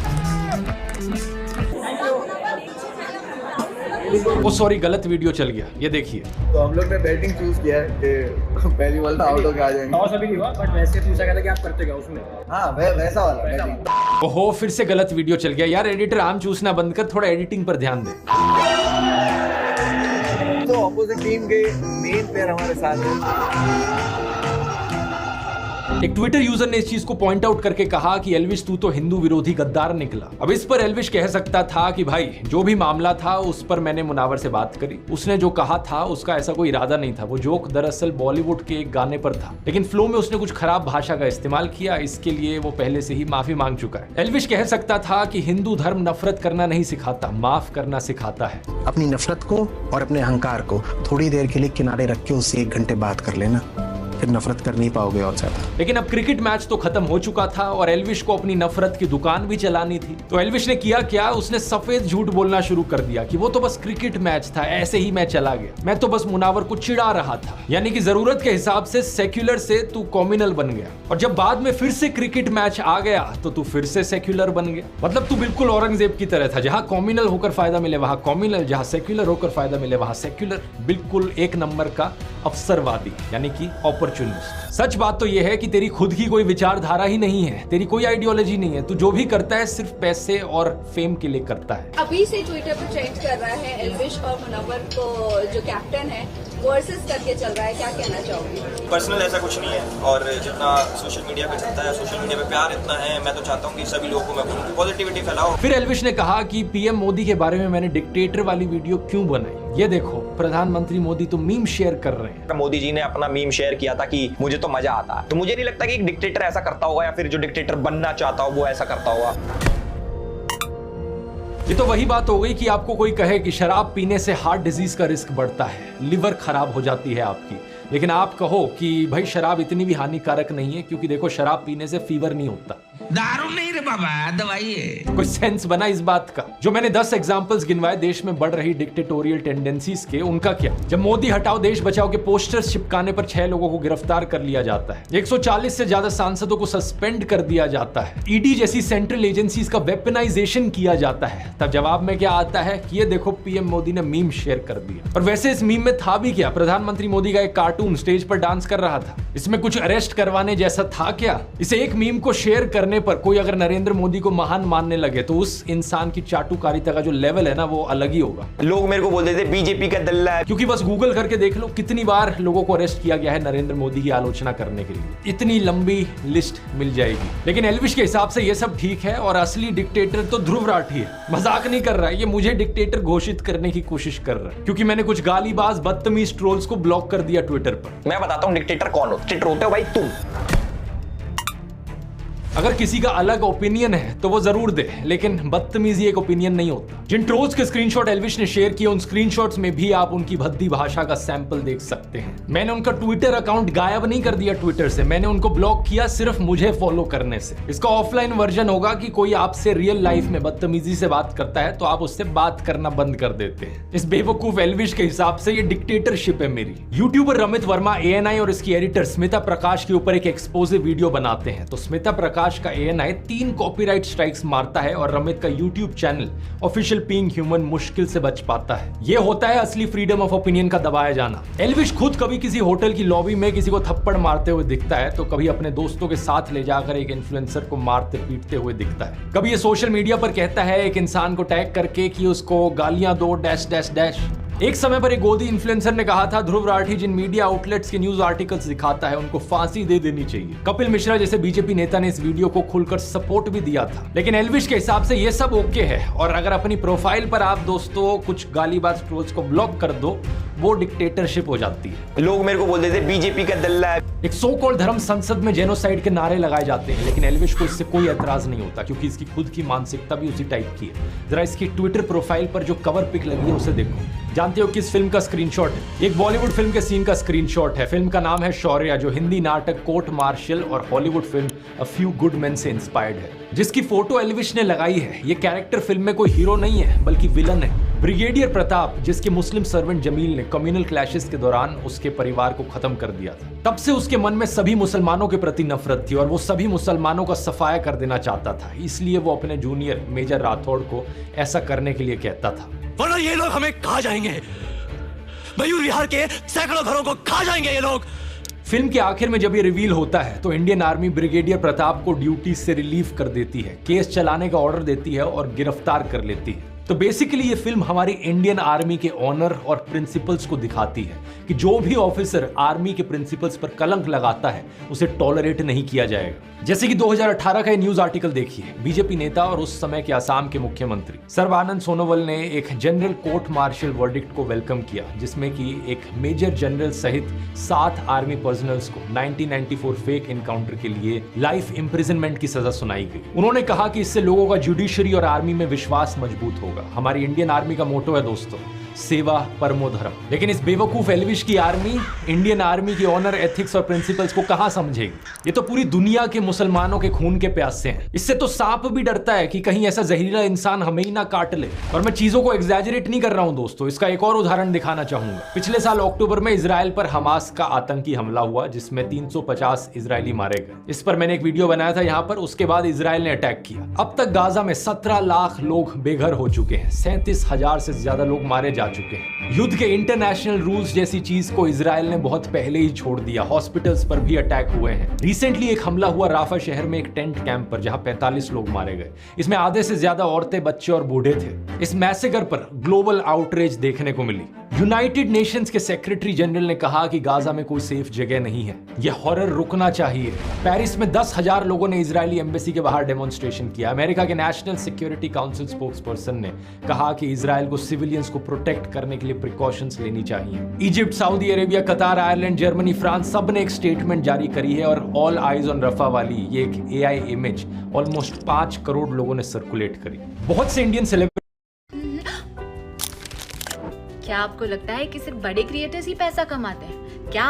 ओ सॉरी गलत वीडियो चल गया, ये देखिए। तो हम लोग ने बैटिंग चूज किया है कि पहली बॉल पे आउट होके आ जाएंगे। टॉस अभी नहीं हुआ, बट वैसे पूछा गया था कि आप करते क्या उसमें? हाँ वैसा वाला बैटिंग। ओहो, फिर से गलत वीडियो चल गया। यार एडिटर, आम चूसना बंद कर, थोड़ा एडिटिंग पर ध्यान दे। तो ऑपोजिट टीम के मेन प्लेयर हमारे साथ हैं। एक ट्विटर यूजर ने इस चीज को पॉइंट आउट करके कहा कि एल्विश तू तो हिंदू विरोधी गद्दार निकला। अब इस पर एल्विश कह सकता था कि भाई जो भी मामला था उस पर मैंने मुनावर से बात करी, उसने जो कहा था उसका ऐसा कोई इरादा नहीं था, वो जोक दरअसल बॉलीवुड के एक गाने पर था, लेकिन फ्लो में उसने कुछ खराब भाषा का इस्तेमाल किया, इसके लिए वो पहले से ही माफी मांग चुका है। एल्विश कह सकता था कि हिंदू धर्म नफरत करना नहीं सिखाता, माफ करना सिखाता है। अपनी नफरत को और अपने अहंकार को थोड़ी देर के लिए किनारे रख के उससे 1 घंटे बात कर लेना, फिर नफरत कर नहीं पाओगे और ज्यादा। लेकिन अब क्रिकेट मैच तो खत्म हो चुका था और एल्विश को अपनी नफरत की दुकान भी चलानी थी। तो एल्विश ने किया क्या? उसने सफेद झूठ बोलना शुरू कर दिया कि वो तो बस क्रिकेट मैच था, ऐसे ही मैं चला गया, मैं तो बस मुनावर को चिढ़ा रहा था। यानी कि जरूरत के हिसाब से सेक्युलर से तू कम्युनल बन गया, और जब बाद में फिर से क्रिकेट मैच आ गया तो तू फिर से सेक्युलर बन गया। मतलब तू बिल्कुल औरंगजेब की तरह था, जहां कम्युनल होकर फायदा मिले वहां कम्युनल, जहां सेक्युलर होकर फायदा मिले वहां सेक्युलर। बिल्कुल एक नंबर का अवसरवादी, यानी कि अपॉर्चुनिस्ट। सच बात तो यह है कि तेरी खुद की कोई विचारधारा ही नहीं है, तेरी कोई आइडियोलॉजी नहीं है, तू जो भी करता है सिर्फ पैसे और फेम के लिए करता है। अभी से ट्विटर पर ट्रेंड कर रहा है एल्विश और मुनव्वर को जो कैप्टन है वर्सेस करके चल रहा है, क्या कहना चाहोगे? पर्सनल ऐसा कुछ नहीं है, और जितना सोशल मीडिया पे चलता है, सोशल मीडिया पे प्यार इतना है, मैं तो चाहता हूँ कि सभी लोगों को मैं बोलूँ कि पॉजिटिविटी फैलाओ। फिर एल्विश ने कहा कि पीएम मोदी के बारे में मैंने डिक्टेटर वाली वीडियो क्यों बनाई? ये देखो, प्रधानमंत्री मोदी तो मीम शेयर कर रहे हैं। मोदी जी ने अपना मीम शेयर किया था कि मुझे तो मजा आता है, तो मुझे नहीं लगता कि एक डिक्टेटर ऐसा करता होगा, या फिर जो डिक्टेटर बनना चाहता हो वो ऐसा करता होगा। ये तो वही बात हो गई कि आपको कोई कहे कि शराब पीने से हार्ट डिजीज का रिस्क बढ़ता है, लिवर खराब हो जाती है आपकी, लेकिन आप कहो कि भाई शराब इतनी भी हानिकारक नहीं है, क्योंकि देखो शराब पीने से फीवर नहीं होता, दारू नहीं रे बाबा, दवाई है। कोई सेंस बना इस बात का? जो मैंने 10 एग्जांपल्स गिनवाए देश में बढ़ रही डिक्टेटोरियल टेंडेंसीज के, उनका क्या? जब मोदी हटाओ देश बचाओ के पोस्टर्स चिपकाने पर 6 लोगों को गिरफ्तार कर लिया जाता है, 140 से ज्यादा सांसदों को सस्पेंड कर दिया जाता है, ईडी जैसी सेंट्रल एजेंसीज का वेपनाइजेशन किया जाता है, तब जवाब में क्या आता है कि ये देखो पीएम मोदी ने मीम शेयर कर दिया। और वैसे इस मीम में था भी क्या? प्रधानमंत्री मोदी का एक कार्टून स्टेज पर डांस कर रहा था, इसमें कुछ अरेस्ट करवाने जैसा था क्या? इसे एक मीम को शेयर करने पर कोई अगर नरेंद्र मोदी को महान मानने लगे तो उस इंसान की चाटुकारिता का जो लेवल है ना वो अलग ही होगा। लोग मेरे को बोलते थे बीजेपी का दल्ला है, क्योंकि बस गूगल करके देख लो कितनी बार लोगों को अरेस्ट किया गया है नरेंद्र मोदी की आलोचना करने के लिए, इतनी लंबी लिस्ट मिल जाएगी। लेकिन एल्विश के हिसाब से ये सब ठीक है और असली डिक्टेटर तो ध्रुव राठी है। मजाक नहीं कर रहा है, ये मुझे डिक्टेटर घोषित करने की कोशिश कर रहा है, क्योंकि मैंने कुछ गालीबाज बदतमीज ट्रोल्स को ब्लॉक कर दिया ट्विटर पर। मैं बताता हूँ डिक्टेटर कौन हो। डिक्टेटर होते हो भाई तुम। अगर किसी का अलग ओपिनियन है तो वो जरूर दे, लेकिन बदतमीजी एक ओपिनियन नहीं होता। जिन ट्रोल्स के स्क्रीनशॉट एल्विश ने शेयर किए, उन स्क्रीनशॉट्स में भी आप उनकी भद्दी भाषा का सैंपल देख सकते हैं। मैंने उनका ट्विटर अकाउंट गायब नहीं कर दिया ट्विटर से, मैंने उनको ब्लॉक किया सिर्फ मुझे फॉलो करने से। इसका ऑफलाइन वर्जन होगा कि कोई आपसे रियल लाइफ में बदतमीजी से बात करता है तो आप उससे बात करना बंद कर देते हैं। इस बेवकूफ एल्विश के हिसाब से ये डिक्टेटरशिप है मेरी। यूट्यूबर रमित वर्मा ANI और इसकी एडिटर स्मिता प्रकाश के ऊपर एक एक्सपोजे वीडियो बनाते हैं, तो स्मिता प्रकाश का ANI 3 कॉपीराइट स्ट्राइक्स मारता है और रमित का YouTube channel official being human मुश्किल से बच पाता है। यह होता है असली फ्रीडम ऑफ ओपिनियन का दबाया जाना। एल्विश खुद कभी किसी होटल की लॉबी में किसी को थप्पड़ मारते हुए दिखता है, तो कभी अपने दोस्तों के साथ ले जाकर एक इन्फ्लुएंसर को मारते पीटते हुए दिखता है। कभी ये सोशल मीडिया पर कहता है एक इंसान को टैग करके कि उसको गालियां दो डैश डैश डैश। एक समय पर एक गोदी इन्फ्लुएंसर ने कहा था ध्रुव राठी जिन मीडिया आउटलेट्स के न्यूज आर्टिकल्स दिखाता है उनको फांसी दे देनी चाहिए। कपिल मिश्रा जैसे बीजेपी नेता ने इस वीडियो को खुलकर सपोर्ट भी दिया था। लेकिन एल्विश के हिसाब से ये सब ओके है, और अगर अपनी प्रोफाइल पर आप दोस्तों कुछ गालीबाज ट्रोल्स को ब्लॉक कर दो, वो डिक्टेटरशिप हो जाती है। लोग मेरे को बोलते थे बीजेपी का दल्ला है। एक सो कॉल्ड धर्म संसद में जेनोसाइड के नारे लगाए जाते हैं, लेकिन एल्विश को इससे कोई एतराज नहीं होता, क्योंकि इसकी खुद की मानसिकता भी उसी टाइप की है। जरा इसकी ट्विटर प्रोफाइल पर जो कवर पिक लगी है उसे देखो। जानते हो किस फिल्म का स्क्रीनशॉट है? एक बॉलीवुड फिल्म के सीन का स्क्रीनशॉट है। फिल्म का नाम है शौर्या, जो हिंदी नाटक कोर्ट मार्शल और Hollywood film a few good main से इंस्पायर्ड है। जिसकी फोटो एल्विश ने लगाई है, ये कैरेक्टर फिल्म में कोई हीरो नहीं है बल्कि विलन है। ब्रिगेडियर प्रताप, जिसके मुस्लिम सर्वेंट जमील ने कम्युनल क्लैशेस के दौरान उसके परिवार को खत्म कर दिया था। तब से उसके मन में सभी मुसलमानों के प्रति नफरत थी और वो सभी मुसलमानों का सफाया कर देना चाहता था। इसलिए वो अपने जूनियर मेजर राठौड़ को ऐसा करने के लिए कहता था, वरना ये लोग हमें खा जाएंगे, मयूर विहार के सैकड़ों घरों को खा जाएंगे ये लोग। फिल्म के आखिर में जब ये रिवील होता है तो इंडियन आर्मी ब्रिगेडियर प्रताप को ड्यूटी से रिलीव कर देती है, केस चलाने का ऑर्डर देती है और गिरफ्तार कर लेती है। तो बेसिकली ये फिल्म हमारी इंडियन आर्मी के ऑनर और प्रिंसिपल्स को दिखाती है कि जो भी ऑफिसर आर्मी के प्रिंसिपल्स पर कलंक लगाता है उसे टॉलरेट नहीं किया जाएगा। जैसे कि 2018 का ये न्यूज आर्टिकल देखिए। बीजेपी नेता और उस समय के असम के मुख्यमंत्री सर्बानंद सोनोवाल ने एक जनरल कोर्ट मार्शल वर्डिक्ट को वेलकम किया, जिसमें कि एक मेजर जनरल सहित 7 आर्मी पर्सनल्स को 1994 फेक एनकाउंटर के लिए लाइफ इंप्रिजनमेंट की सजा सुनाई गई। उन्होंने कहा कि इससे लोगों का जुडिशरी और आर्मी में विश्वास मजबूत होगा। हमारी इंडियन आर्मी का मोटो है दोस्तों, सेवा परमो धर्म। लेकिन इस बेवकूफ एल्विश की आर्मी इंडियन आर्मी की ऑनर, एथिक्स और प्रिंसिपल्स को कहां समझेगी? ये तो पूरी दुनिया के मुसलमानों के खून के प्यासे हैं। इससे तो सांप भी डरता है कि कहीं ऐसा जहरीला इंसान हमें ही ना काट ले। और मैं चीजों को एग्जैजरेट नहीं कर रहा हूं दोस्तों, इसका एक और उदाहरण दिखाना चाहूंगा। पिछले साल अक्टूबर में इजराइल पर हमास का आतंकी हमला हुआ, जिसमें 350 इजरायली मारे गए। इस पर मैंने एक वीडियो बनाया था यहाँ पर। उसके बाद इजराइल ने अटैक किया। अब तक गाजा में 17 लाख लोग बेघर हो चुके हैं, 37,000 से ज्यादा लोग मारे जा चुके हैं। युद्ध के इंटरनेशनल रूल्स जैसी चीज को इजराइल ने बहुत पहले ही छोड़ दिया। हॉस्पिटल्स पर भी अटैक हुए हैं। रिसेंटली एक हमला हुआ राफा शहर में एक टेंट कैंप पर, जहां 45 लोग मारे गए। इसमें आधे से ज्यादा औरतें, बच्चे और बूढ़े थे। इस मैसेकर पर ग्लोबल आउटरीच देखने को मिली। यूनाइटेड नेशंस के सेक्रेटरी जनरल ने कहा कि गाजा में कोई सेफ जगह नहीं है, यह हॉरर रुकना चाहिए। पेरिस में 10,000 लोगों ने इजरायली एम्बेसी के बाहर डेमोन्स्ट्रेशन किया। अमेरिका के नेशनल सिक्योरिटी काउंसिल स्पोक्सपर्सन ने कहा कि इजराइल को सिविलियंस को प्रोटेक्ट करने के लिए प्रिकॉशंस लेनी चाहिए। इजिप्ट, सऊदी अरेबिया, कतार, आयरलैंड, जर्मनी, फ्रांस सब ने एक स्टेटमेंट जारी करी है और ऑल आइज ऑन रफा वाली ये एक AI इमेज ऑलमोस्ट 5 करोड़ लोगों ने सर्कुलेट करी। बहुत से इंडियन सेलिब्रिटी। क्या आपको लगता है कि सिर्फ बड़े क्रिएटर्स ही पैसा कमाते हैं? क्या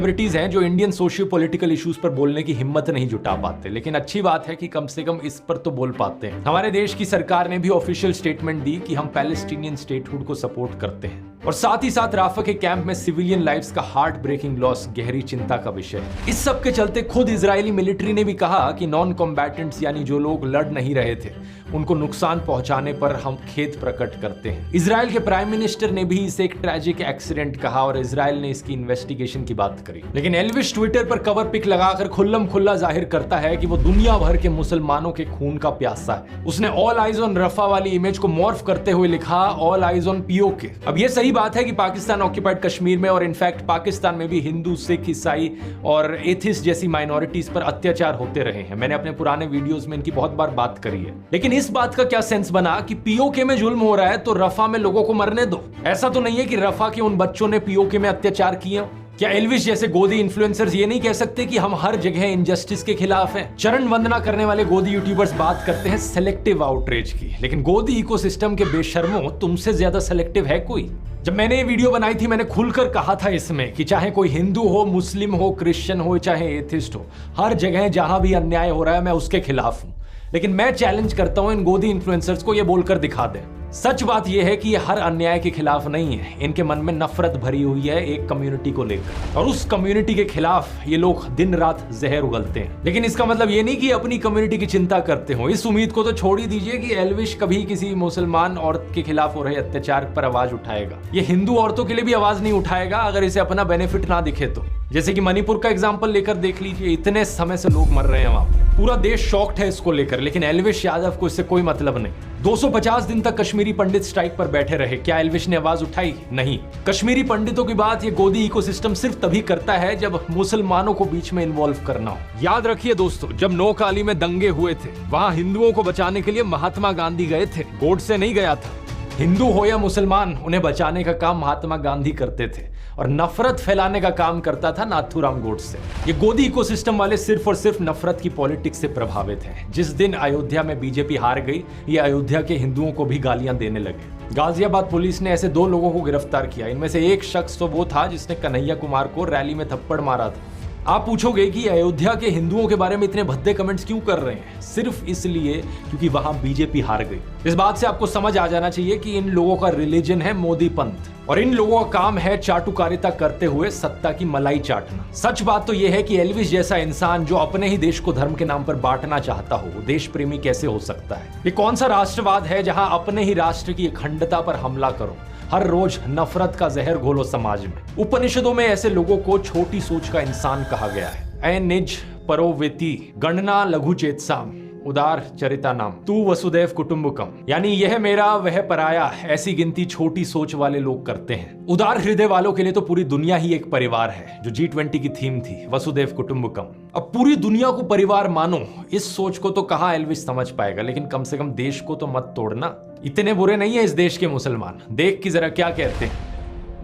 सेलिब्रिटीज हैं जो इंडियन सोशियो पॉलिटिकल इश्यूज पर बोलने की हिम्मत नहीं जुटा पाते, लेकिन अच्छी बात है कि कम से कम इस पर तो बोल पाते हैं। हमारे देश की सरकार ने भी ऑफिशियल स्टेटमेंट दी कि हम पैलेस्टीनियन स्टेटहुड को सपोर्ट करते हैं, और साथ ही साथ राफा के कैंप में सिविलियन लाइव्स का हार्ट ब्रेकिंग लॉस गहरी चिंता का विषय है। इस सब के चलते खुद इजरायली मिलिट्री ने भी कहा कि नॉन कॉम्बैटेंट्स यानी जो लोग लड़ नहीं रहे थे उनको नुकसान पहुंचाने पर हम खेद प्रकट करते हैं। इजराइल के प्राइम मिनिस्टर ने भी इसे एक ट्रैजिक एक्सीडेंट कहा और इजराइल ने इसकी इन्वेस्टिगेशन की बात करी, लेकिन एल्विश ट्विटर पर कवर पिक लगाकर खुल्लम खुल्ला जाहिर करता है कि वो दुनिया भर के मुसलमानों के खून का प्यासा है। उसने ऑल आइज ऑन रफा वाली इमेज को मॉर्फ करते हुए लिखा ऑल आइज ऑन पीओके। अब ये सही बात है कि पाकिस्तान ऑक्यूपाइड कश्मीर में और इनफैक्ट पाकिस्तान में भी हिंदू, सिख, ईसाई और एथिस्ट जैसी माइनॉरिटीज पर अत्याचार होते रहे हैं। मैंने अपने पुराने वीडियोस में इनकी बहुत बार बात करी है, लेकिन इस बात का क्या सेंस बना कि पीओके में जुल्म हो रहा है तो रफा में लोगों को मरने दो। ऐसा तो नहीं है कि रफा के उन बच्चों ने पीओके में अत्याचार किए। क्या एल्विश जैसे गोदी इन्फ्लुएंसर्स ये नहीं कह सकते कि हम हर जगह इनजस्टिस के खिलाफ हैं? चरण वंदना करने वाले गोदी यूट्यूबर्स बात करते हैं सेलेक्टिव आउटरीच की, लेकिन गोदी इकोसिस्टम के बेशर्मों तुमसे ज्यादा सेलेक्टिव है कोई? जब मैंने ये वीडियो बनाई थी मैंने खुलकर कहा था इसमें कि चाहे कोई हिंदू हो, मुस्लिम हो, क्रिश्चियन हो, चाहे एथिस्ट हो, हर जगह जहां भी अन्याय हो रहा है मैं उसके खिलाफ हूं। लेकिन मैं चैलेंज करता हूं इन गोदी इन्फ्लुएंसर्स को ये बोलकर दिखा दें। सच बात यह है कि ये हर अन्याय के खिलाफ नहीं है, इनके मन में नफरत भरी हुई है एक कम्युनिटी को लेकर, और उस कम्युनिटी के खिलाफ ये लोग दिन रात जहर उगलते हैं। लेकिन इसका मतलब ये नहीं कि अपनी कम्युनिटी की चिंता करते हो। इस उम्मीद को तो छोड़ ही दीजिए कि एल्विश कभी किसी मुसलमान औरत के खिलाफ हो रहे अत्याचार पर आवाज उठाएगा। ये हिंदू औरतों के लिए भी आवाज नहीं उठाएगा अगर इसे अपना बेनिफिट ना दिखे तो। जैसे कि मणिपुर का एग्जाम्पल लेकर देख लीजिए, इतने समय से लोग मर रहे हैं वहां, पूरा देश शॉक्ड है इसको लेकर, लेकिन एल्विश यादव को इससे कोई मतलब नहीं। 250 दिन तक कश्मीरी पंडित स्ट्राइक पर बैठे रहे, क्या एल्विश ने आवाज उठाई? नहीं। कश्मीरी पंडितों की बात ये गोदी इकोसिस्टम सिर्फ तभी करता है जब मुसलमानों को बीच में इन्वॉल्व करना हो। याद रखिए दोस्तों, जब नौकाली में दंगे हुए थे वहां हिंदुओं को बचाने के लिए महात्मा गांधी गए थे, गोडसे नहीं गया था। हिंदू हो या मुसलमान, उन्हें बचाने का काम महात्मा गांधी करते थे और नफरत फैलाने का काम करता था नाथूराम गोडसे। ये गोदी इकोसिस्टम वाले सिर्फ और सिर्फ नफरत की पॉलिटिक्स से प्रभावित हैं। जिस दिन अयोध्या में बीजेपी हार गई, ये अयोध्या के हिंदुओं को भी गालियां देने लगे। गाजियाबाद पुलिस ने ऐसे 2 लोगों को गिरफ्तार किया। इनमें से एक शख्स तो वो था जिसने कन्हैया कुमार को रैली में थप्पड़ मारा था। आप पूछोगे कि अयोध्या के हिंदुओं के बारे में इतने भद्दे कमेंट्स क्यों कर रहे हैं? सिर्फ इसलिए क्योंकि वहां बीजेपी हार गई। इस बात से आपको समझ आ जाना चाहिए कि इन लोगों का रिलीजन है मोदी पंथ, और इन लोगों का काम है चाटुकारिता करते हुए सत्ता की मलाई चाटना। सच बात तो यह है कि एल्विश जैसा इंसान जो अपने ही देश को धर्म के नाम पर बांटना चाहता हो, वो देश प्रेमी कैसे हो सकता है? ये कौन सा राष्ट्रवाद है जहां अपने ही राष्ट्र की अखंडता पर हमला करो, हर रोज नफरत का जहर घोलो समाज में? उपनिषदों में ऐसे लोगों को छोटी सोच का इंसान कहा गया है। निज परोवेति गणना लघु चेतसाम उदार चरिता नाम तू वसुदेव कुटुंबकम, यानी यह मेरा वह पराया, ऐसी गिनती छोटी सोच वाले लोग करते हैं। उदार हृदय वालों के लिए तो पूरी दुनिया ही एक परिवार है, जो G20 की थीम थी, वसुदेव कुटुंबकम। अब पूरी दुनिया को परिवार मानो, इस सोच को तो कहां एल्विश समझ पाएगा, लेकिन कम से कम देश को तो मत तोड़ना। इतने बुरे नहीं है इस देश के मुसलमान, देख कि जरा क्या कहते हैं।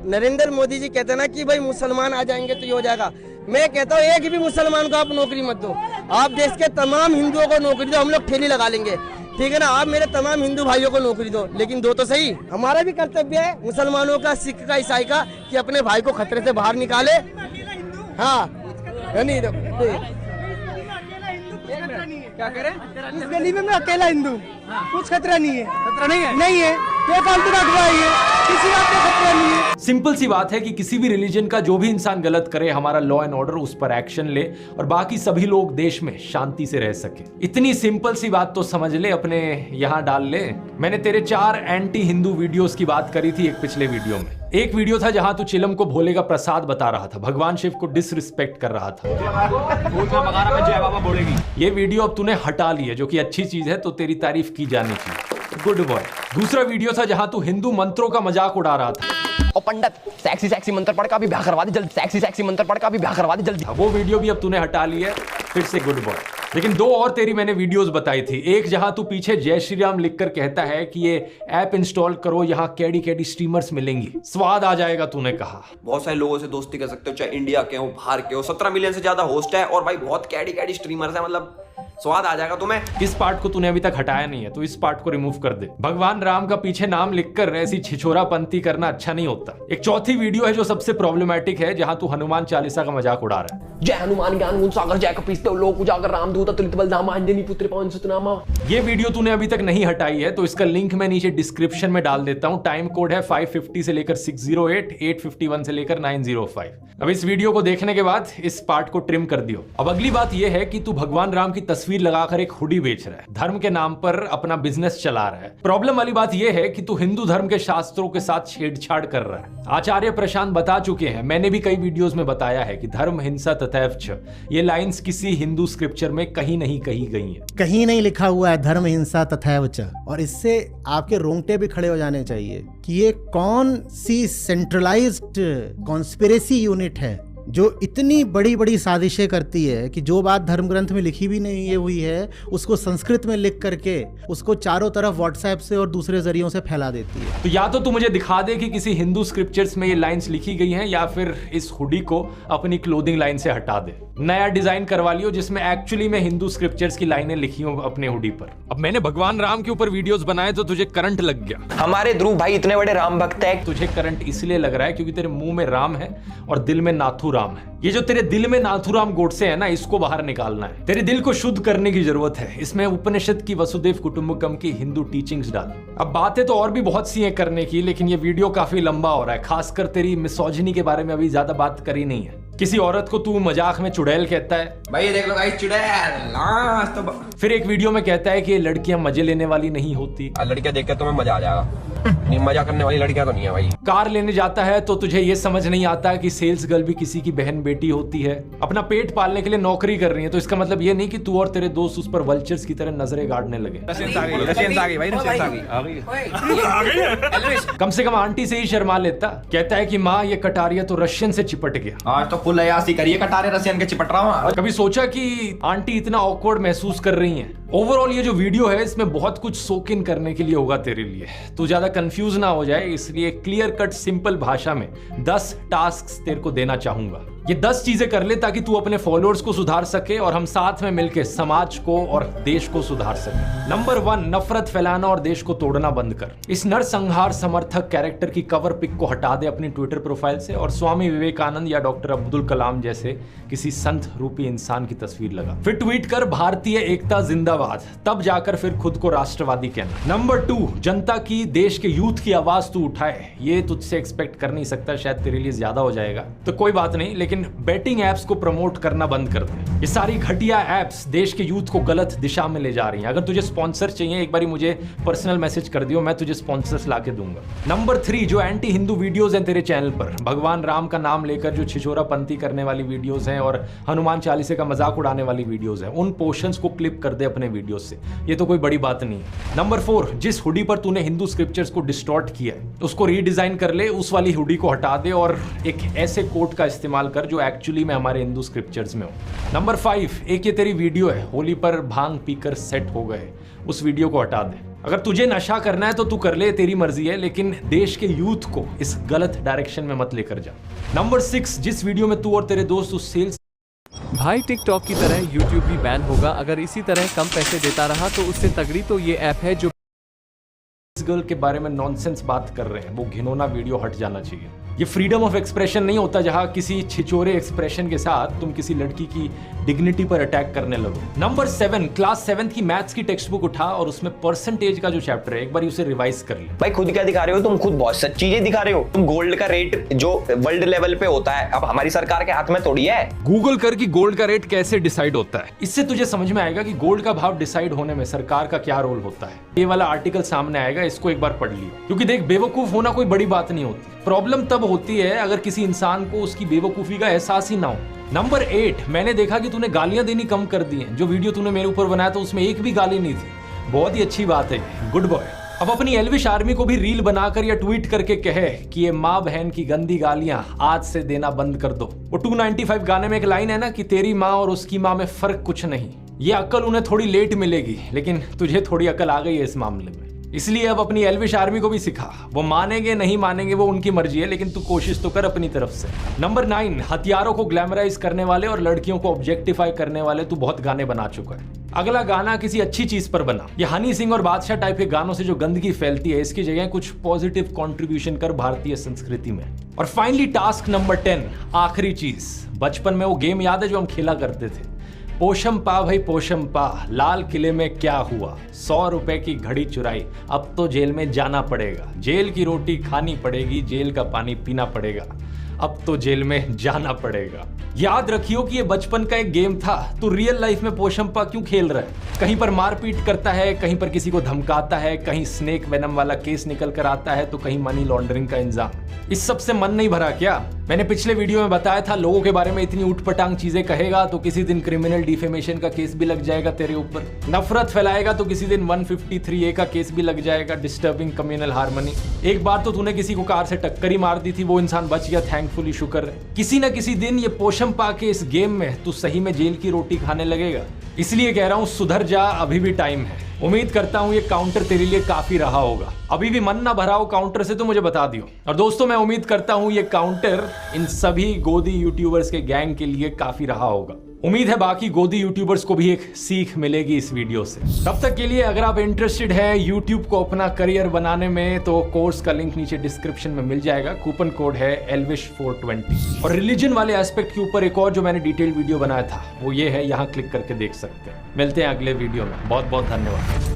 नरेंद्र मोदी जी कहते हैं ना कि भाई मुसलमान आ जाएंगे तो ये हो जाएगा। मैं कहता हूँ एक भी मुसलमान को आप नौकरी मत दो, आप देश के तमाम हिंदुओं को नौकरी दो, हम लोग ठेली लगा लेंगे, ठीक है ना? आप मेरे तमाम हिंदू भाइयों को नौकरी दो, लेकिन दो तो सही। हमारा भी कर्तव्य है मुसलमानों का, सिख का, ईसाई का, कि अपने भाई को खतरे से बाहर निकाले। हाँ नहीं क्या करें, इस गली में मैं अकेला हिंदू, कुछ खतरा नहीं है। खतरा नहीं है तो फालतू का अखबार है, किसी बात का खतरा नहीं है। सिंपल सी बात है कि किसी भी रिलीजन का जो भी इंसान गलत करे, हमारा लॉ एंड ऑर्डर उस पर एक्शन ले और बाकी सभी लोग देश में शांति से रह सके। इतनी सिंपल सी बात तो समझ ले, अपने यहाँ डाल ले। मैंने तेरे 4 एंटी हिंदू वीडियोस की बात करी थी एक पिछले वीडियो में। एक वीडियो था जहां तू चिलम को भोले का प्रसाद बता रहा था, भगवान शिव को डिसरिस्पेक्ट कर रहा था। जय बाबा बोलेगी। ये वीडियो अब तूने हटा ली है, जो कि अच्छी चीज है, तो तेरी तारीफ की जानी चाहिए, गुड बॉय। दूसरा वीडियो था जहां तू हिंदू मंत्रों का मजाक उड़ा रहा था। और पंडित सेक्सी मंत्र पढ़ का भी ब्याह करवा दे जल्दी, सेक्सी मंत्र पढ़ का भी ब्याह करवा दे जल्दी। वो वीडियो भी अब तूने हटा ली है, फिर से गुड बॉय। लेकिन 2 और तेरी मैंने वीडियोस बताई थी। एक जहां तू पीछे जय श्री राम लिखकर कहता है कि ये ऐप इंस्टॉल करो, यहाँ कैडी स्ट्रीमर्स मिलेंगी, स्वाद आ जाएगा, तूने कहा। बहुत सारे लोगों से दोस्ती कर सकते हो, चाहे इंडिया के हो, बाहर के हो। 17 मिलियन से ज्यादा होस्ट है और भाई बहुत कैडी स्ट्रीमर्स है, मतलब स्वाद आ जाएगा तुम्हें। इस पार्ट को तूने अभी तक हटाया नहीं है तो इस पार्ट को रिमूव कर दे। भगवान राम का पीछे नाम लिखकर ऐसी छिछोरापंती करना अच्छा नहीं होता। एक चौथी वीडियो है जो सबसे प्रॉब्लमेटिक है, जहां तू हनुमान चालीसा का मजाक उड़ा रहा है। जय हनुमान ज्ञान गुण सागर जय कपीस लोक उजागर रामदूत अतुलित बलधामा अंजनी पुत्र पवन सुतनामा। ये वीडियो तूने अभी तक नहीं हटाई है तो इसका लिंक मैं नीचे डिस्क्रिप्शन में डाल देता हूं। टाइम कोड है 550 से लेकर 608, 851 से लेकर 905। अब इस वीडियो को देखने के बाद इस पार्ट को ट्रिम कर दियो। अब अगली बात यह है कि तू भगवान राम की तस्वीर लगाकर एक हुडी बेच रहा है, धर्म के नाम पर अपना बिजनेस चला रहा है। प्रॉब्लम वाली बात यह है कि तू हिंदू धर्म के शास्त्रों के साथ छेड़छाड़ कर रहा है। आचार्य प्रशांत बता चुके हैं, मैंने भी कई वीडियोस में बताया है कि धर्म हिंसा तथैव च, ये लाइंस किसी हिंदू स्क्रिप्चर में कहीं नहीं कही गई है। कहीं नहीं लिखा हुआ है धर्म हिंसा तथैव च। और इससे आपके रोंगटे भी खड़े हो जाने चाहिए कि ये कौन सी सेंट्रलाइज्ड कॉन्स्पिरेसी यूनिट है जो इतनी बड़ी बड़ी साजिशें करती है कि जो बात धर्म ग्रंथ में लिखी भी नहीं हुई है उसको संस्कृत में लिख करके उसको चारों तरफ व्हाट्सएप से और दूसरे जरियों से फैला देती है। तो या तो तू मुझे दिखा दे कि किसी हिंदू स्क्रिप्चर्स में ये लाइंस लिखी गई हैं, या फिर इस हुडी को अपनी क्लोथिंग लाइन से हटा दे, नया डिजाइन करवा लियो जिसमें एक्चुअली में हिंदू स्क्रिप्चर्स की लाइनें लिखी हो अपने हुडी पर। अब मैंने भगवान राम के ऊपर वीडियोस बनाए तो तुझे करंट लग गया। हमारे ध्रुव भाई इतने बड़े राम भक्त है। तुझे करंट इसलिए लग रहा है क्योंकि तेरे मुंह में राम है और दिल में नाथू राम है। ये जो तेरे दिल में नाथुराम गोडसे है ना, इसको बाहर निकालना है। तेरे दिल को शुद्ध करने की जरूरत है। इसमें उपनिषद की वसुदेव कुटुंबकम की हिंदू टीचिंग्स डाल। अब बातें तो और भी बहुत सी हैं करने की, लेकिन ये वीडियो काफी लंबा हो रहा है। खासकर तेरी मिसोजिनी के बारे में अभी ज्यादा बात करी नहीं है। किसी औरत को तू मजाक में चुड़ैल कहता है, भाई ये देख लो गाइस चुड़ैल। तो फिर एक वीडियो में कहता है कि ये लड़कियां मजे लेने वाली नहीं होती। लड़कियां देख कर तुम्हें मजा आ जाएगा, नहीं मजा करने वाली लड़कियां तो नहीं है भाई। कार लेने जाता है तो तुझे ये समझ नहीं आता कि सेल्स गर्ल भी किसी की बहन बेटी होती है। अपना पेट पालने के लिए नौकरी कर रही है तो इसका मतलब ये नहीं कि तू और तेरे दोस्त उस पर वल्चर्स की तरह नजरें गाड़ने लगे। कम से कम आंटी से ही शर्मा लेता। कहता है कि माँ ये कटारिया तो रशियन से चिपट गया। आज तो फुल अयासी करिए, कटारे रशियन के चिपट रहा हूँ। कभी सोचा कि आंटी इतना ऑकवर्ड महसूस कर रही हैं? ओवरऑल ये जो वीडियो है इसमें बहुत कुछ सोक इन करने के लिए होगा तेरे लिए। तू ज्यादा कंफ्यूज ना हो जाए, इसलिए क्लियर कट सिंपल भाषा में 10 टास्क तेरे को देना चाहूंगा। ये 10 चीजें कर ले ताकि तू अपने फॉलोअर्स को सुधार सके और हम साथ में मिलकर समाज को और देश को सुधार सके। नंबर 1, नफरत फैलाना और देश को तोड़ना बंद कर। इस नरसंहार समर्थक कैरेक्टर की कवर पिक को हटा दे अपनी ट्विटर प्रोफाइल से और स्वामी विवेकानंद या डॉक्टर अब्दुल कलाम जैसे किसी संत रूपी इंसान की तस्वीर लगा। फिर ट्वीट कर भारतीय एकता जिंदाबाद, तब जाकर फिर खुद को राष्ट्रवादी कहना। नंबर 2, जनता की, देश के यूथ की आवाज तू उठाए। ये तुझसे एक्सपेक्ट कर नहीं सकता, शायद तेरे लिए ज्यादा हो जाएगा तो कोई बात नहीं, लेकिन बेटिंग एप्स को प्रमोट करना बंद कर दे। ये सारी घटिया एप्स देश के यूथ को गलत दिशा में ले जा रही हैं। अगर तुझे स्पॉन्सर चाहिए एक बारी मुझे पर्सनल मैसेज कर दियो, मैं तुझे स्पॉन्सर्स लाके दूंगा। नंबर 3, जो एंटी हिंदू वीडियोस हैं तेरे चैनल पर, भगवान राम का नाम लेकर जो छिछोरापंती करने वाली वीडियोस हैं और हनुमान चालीसे का मजाक उड़ाने वाली वीडियोस हैं, उन पोर्शंस को क्लिप कर दे अपने वीडियोस से। ये तो कोई बड़ी बात नहीं है। नंबर 4, जिस हुडी पर तूने हिंदू स्क्रिप्चर्स को डिस्टॉर्ट किया है उसको रीडिजाइन कर ले, उस वाली हुडी को हटा दे और एक ऐसे कोट का इस्तेमाल कर जो एक्चुअली में हमारे हिंदू स्क्रिप्चर्स में हो। नंबर 5, एक ये तेरी वीडियो है होली पर भांग पीकर सेट हो गए, उस वीडियो को हटा दे। अगर तुझे नशा करना है तो तू कर ले, तेरी मर्जी है, लेकिन देश के यूथ को इस गलत डायरेक्शन में मत लेकर जा। नंबर 6, जिस वीडियो में तू और तेरे दोस्त उस सेल्स भाई टिकटॉक की तरह यूट्यूब भी बैन होगा अगर इसी तरह कम पैसे देता रहा तो उससे तगड़ी तो ये ऐप है जो गर्ल के बारे में नॉनसेंस बात कर रहे हैं, वो घिनौना वीडियो हट जाना चाहिए। ये फ्रीडम ऑफ एक्सप्रेशन नहीं होता जहां किसी छिछोरे एक्सप्रेशन के साथ तुम किसी लड़की की डिग्निटी पर अटैक करने लगो। नंबर 7, क्लास 7 की मैथ्स की टेक्स्ट बुक उठा और उसमें परसेंटेज का जो चैप्टर है एक बार उसे रिवाइज कर ले। भाई खुद क्या दिखा रहे हो तुम? खुद बहुत सच चीजें दिखा रहे हो। तुम गोल्ड का रेट जो वर्ल्ड लेवल पे होता है अब हमारी सरकार के हाथ में थोड़ी है। गूगल कर कि गोल्ड का रेट कैसे डिसाइड होता है, इससे तुझे समझ में आएगा कि गोल्ड का भाव डिसाइड होने में सरकार का क्या रोल होता है। ये वाला आर्टिकल सामने आएगा, इसको एक बार पढ़ लियो, क्योंकि देख बेवकूफ होना कोई बड़ी बात नहीं होती। प्रॉब्लम तब होती है अगर किसी इंसान को उसकी बेवकूफी का एहसास ही ना हो। नंबर 8, मैंने देखा कि तूने गालियां देनी कम कर दी हैं। जो वीडियो तूने मेरे ऊपर बनाया था उसमें एक भी गाली नहीं थी। बहुत ही अच्छी बात है, गुड बॉय। अब अपनी एल्विश आर्मी को भी रील बनाकर या ट्वीट करके कहे कि ये माँ बहन की गंदी गालियां आज से देना बंद कर दो। वो 295 गाने में एक लाइन है ना कि तेरी माँ और उसकी माँ में फर्क कुछ नहीं। ये अक्ल उन्हें थोड़ी लेट मिलेगी, लेकिन तुझे थोड़ी अकल आ गई है इस मामले में। इसलिए अब अपनी एल्विश आर्मी को भी सिखा। वो मानेंगे नहीं मानेंगे वो उनकी मर्जी है, लेकिन तू कोशिश तो कर अपनी तरफ से। नंबर 9, हथियारों को ग्लैमराइज करने वाले और लड़कियों को ऑब्जेक्टिफाई करने वाले तू बहुत गाने बना चुका है। अगला गाना किसी अच्छी चीज पर बना। ये हनी सिंह और बादशाह टाइप के गानों से जो गंदगी फैलती है, इसकी जगह कुछ पॉजिटिव कंट्रीब्यूशन कर भारतीय संस्कृति में। और फाइनली टास्क नंबर 10, आखिरी चीज। बचपन में वो गेम याद है जो हम खेला करते थे, पोशम पा भाई पोशम पा, लाल किले में क्या हुआ, 100 रुपए की घड़ी चुराई, अब तो जेल में जाना पड़ेगा, जेल की रोटी खानी पड़ेगी, जेल का पानी पीना पड़ेगा, अब तो जेल में जाना पड़ेगा। याद रखियो कि ये बचपन का एक गेम था, तो रियल लाइफ में पोशंपा क्यों खेल रहा है? कहीं पर मारपीट करता है, कहीं पर किसी को धमकाता है, कहीं स्नेक वेनम वाला केस निकल कर आता है, तो कहीं मनी लॉन्ड्रिंग का इंजाम। इस सब से मन नहीं भरा क्या? मैंने पिछले वीडियो में बताया था, लोगों के बारे में इतनी उठपटांग चीजें कहेगा तो किसी दिन क्रिमिनल डिफेमेशन का केस भी लग जाएगा तेरे ऊपर। नफरत फैलाएगा तो किसी दिन 153A का केस भी लग जाएगा, डिस्टर्बिंग कम्युनल हार्मनी। एक बार तो तूने किसी को कार से टक्कर ही मार दी थी, वो इंसान बच गया, थैंकफुली शुक्र है। किसी न किसी दिन ये पोशम पा के इस गेम में तू सही में जेल की रोटी खाने लगेगा। इसलिए कह रहा हूं, सुधर जा, अभी भी टाइम है। उम्मीद करता हूं ये काउंटर तेरे लिए काफी रहा होगा। अभी भी मन ना भरा हो काउंटर से तो मुझे बता दियो। और दोस्तों, मैं उम्मीद करता हूं ये काउंटर इन सभी गोदी यूट्यूबर्स के गैंग के लिए काफी रहा होगा। उम्मीद है बाकी गोदी यूट्यूबर्स को भी एक सीख मिलेगी इस वीडियो से। तब तक के लिए अगर आप इंटरेस्टेड है यूट्यूब को अपना करियर बनाने में, तो कोर्स का लिंक नीचे डिस्क्रिप्शन में मिल जाएगा। कूपन कोड है elvish420। और रिलीजन वाले एस्पेक्ट के ऊपर एक और जो मैंने डिटेल वीडियो बनाया था वो ये है, यहाँ क्लिक करके देख सकते हैं। मिलते हैं अगले वीडियो में। बहुत बहुत धन्यवाद।